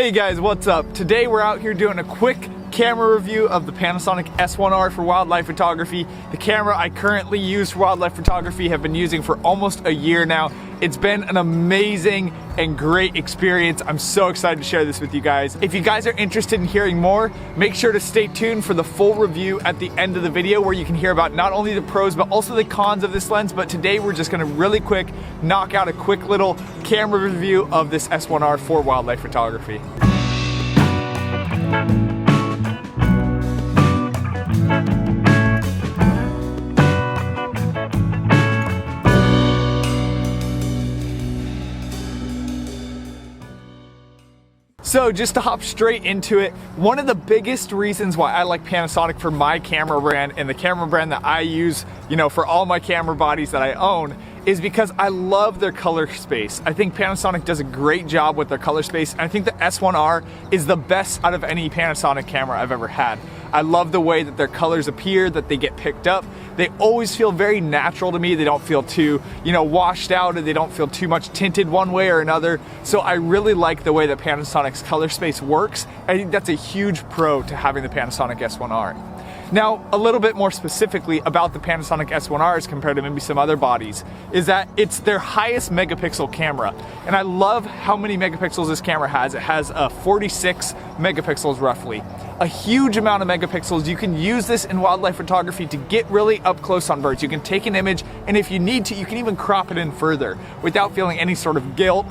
Hey guys, what's up? Today we're out here doing a quick camera review of the Panasonic S1R for wildlife photography. The camera I currently use for wildlife photography have been using for almost a year now. It's been an amazing and great experience. I'm so excited to share this with you guys. If you guys are interested in hearing more, make sure to stay tuned for the full review at the end of the video where you can hear about not only the pros but also the cons of this lens. But today we're just gonna really quick knock out a quick little camera review of this S1R for wildlife photography. So just to hop straight into it, one of the biggest reasons why I like Panasonic for my camera brand and the camera brand that I use, for all my camera bodies that I own, is because I love their color space. I think Panasonic does a great job with their color space, and I think the S1R is the best out of any Panasonic camera I've ever had. I love the way that their colors appear, that they get picked up. They always feel very natural to me. They don't feel too, washed out, or they don't feel too much tinted one way or another. So I really like the way that Panasonic's color space works. I think that's a huge pro to having the Panasonic S1R. Now, a little bit more specifically about the Panasonic S1R as compared to maybe some other bodies, is that it's their highest megapixel camera. And I love how many megapixels this camera has. It has 46 megapixels roughly. A huge amount of megapixels. You can use this in wildlife photography to get really up close on birds. You can take an image, and if you need to, you can even crop it in further without feeling any sort of guilt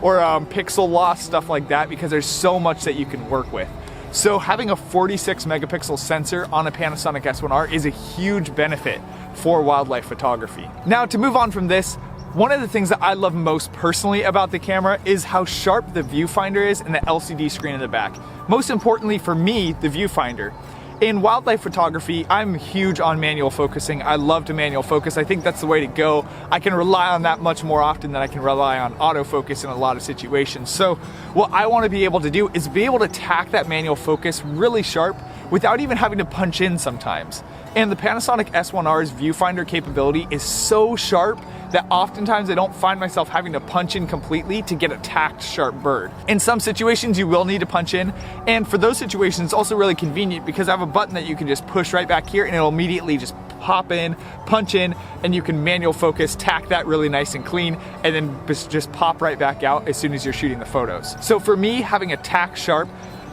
or pixel loss, stuff like that, because there's so much that you can work with. So having a 46 megapixel sensor on a Panasonic S1R is a huge benefit for wildlife photography. Now, to move on from this, one of the things that I love most personally about the camera is how sharp the viewfinder is and the LCD screen in the back. Most importantly for me, the viewfinder. In wildlife photography, I'm huge on manual focusing. I love to manual focus. I think that's the way to go. I can rely on that much more often than I can rely on autofocus in a lot of situations. So what I want to be able to do is be able to tack that manual focus really sharp without even having to punch in sometimes. And the Panasonic S1R's viewfinder capability is so sharp that oftentimes I don't find myself having to punch in completely to get a tacked sharp bird. In some situations you will need to punch in, and for those situations it's also really convenient because I have a button that you can just push right back here and it'll immediately just pop in, punch in, and you can manual focus, tack that really nice and clean, and then just pop right back out as soon as you're shooting the photos. So for me, having a tack sharp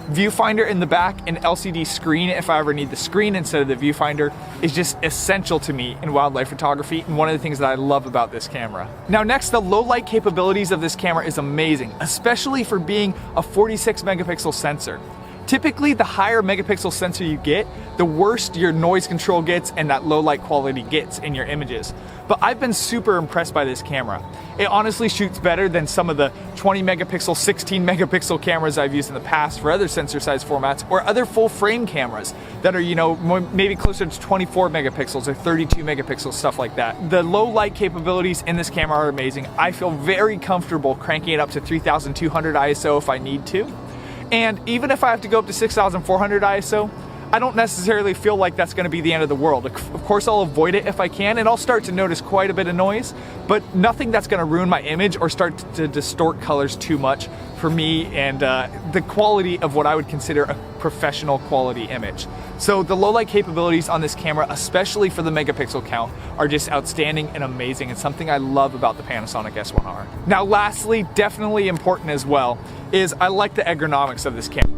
viewfinder in the back and LCD screen, if I ever need the screen instead of the viewfinder, is just essential to me in wildlife photography and one of the things that I love about this camera. Now next, the low light capabilities of this camera is amazing, especially for being a 46 megapixel sensor. Typically, the higher megapixel sensor you get, the worse your noise control gets and that low light quality gets in your images. But I've been super impressed by this camera. It honestly shoots better than some of the 20 megapixel, 16 megapixel cameras I've used in the past for other sensor size formats or other full frame cameras that are, maybe closer to 24 megapixels or 32 megapixels, stuff like that. The low light capabilities in this camera are amazing. I feel very comfortable cranking it up to 3200 ISO if I need to. And even if I have to go up to 6400 ISO, I don't necessarily feel like that's going to be the end of the world. Of course, I'll avoid it if I can, and I'll start to notice quite a bit of noise, but nothing that's going to ruin my image or start to distort colors too much for me and the quality of what I would consider a professional quality image. So the low light capabilities on this camera, especially for the megapixel count, are just outstanding and amazing, and something I love about the Panasonic S1R. Now lastly, definitely important as well, is I like the ergonomics of this camera.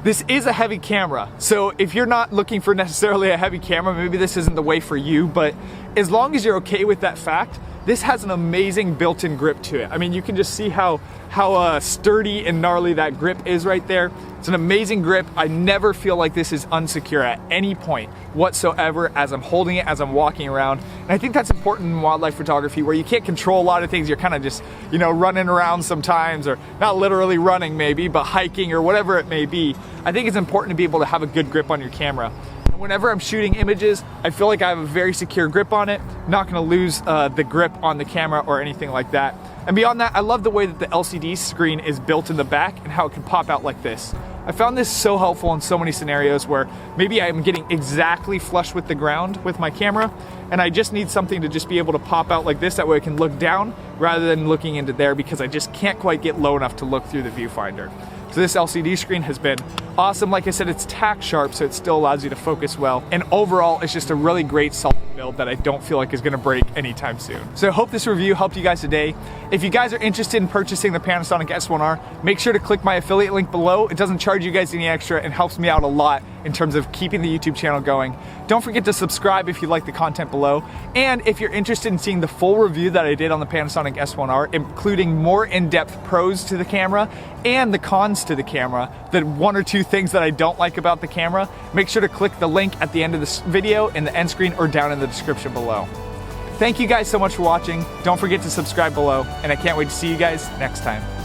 This is a heavy camera, so if you're not looking for necessarily a heavy camera, maybe this isn't the way for you, but as long as you're okay with that fact, this has an amazing built-in grip to it. I mean, you can just see how sturdy and gnarly that grip is right there. It's an amazing grip. I never feel like this is unsecure at any point whatsoever as I'm holding it, as I'm walking around. And I think that's important in wildlife photography where you can't control a lot of things. You're kind of just, running around sometimes, or not literally running maybe, but hiking or whatever it may be. I think it's important to be able to have a good grip on your camera. Whenever I'm shooting images, I feel like I have a very secure grip on it, not gonna lose the grip on the camera or anything like that. And beyond that, I love the way that the LCD screen is built in the back and how it can pop out like this. I found this so helpful in so many scenarios where maybe I'm getting exactly flush with the ground with my camera, and I just need something to just be able to pop out like this. That way I can look down rather than looking into there because I just can't quite get low enough to look through the viewfinder. So this LCD screen has been awesome. Like I said, it's tack sharp, so it still allows you to focus well. And overall, it's just a really great solid build that I don't feel like is gonna break anytime soon. So I hope this review helped you guys today. If you guys are interested in purchasing the Panasonic S1R, make sure to click my affiliate link below. It doesn't charge you guys any extra and helps me out a lot in terms of keeping the YouTube channel going. Don't forget to subscribe if you like the content below. And if you're interested in seeing the full review that I did on the Panasonic S1R, including more in-depth pros to the camera and the cons to the camera, the 1 or 2 things that I don't like about the camera, make sure to click the link at the end of this video, in the end screen, or down in the description below. Thank you guys so much for watching. Don't forget to subscribe below, and I can't wait to see you guys next time.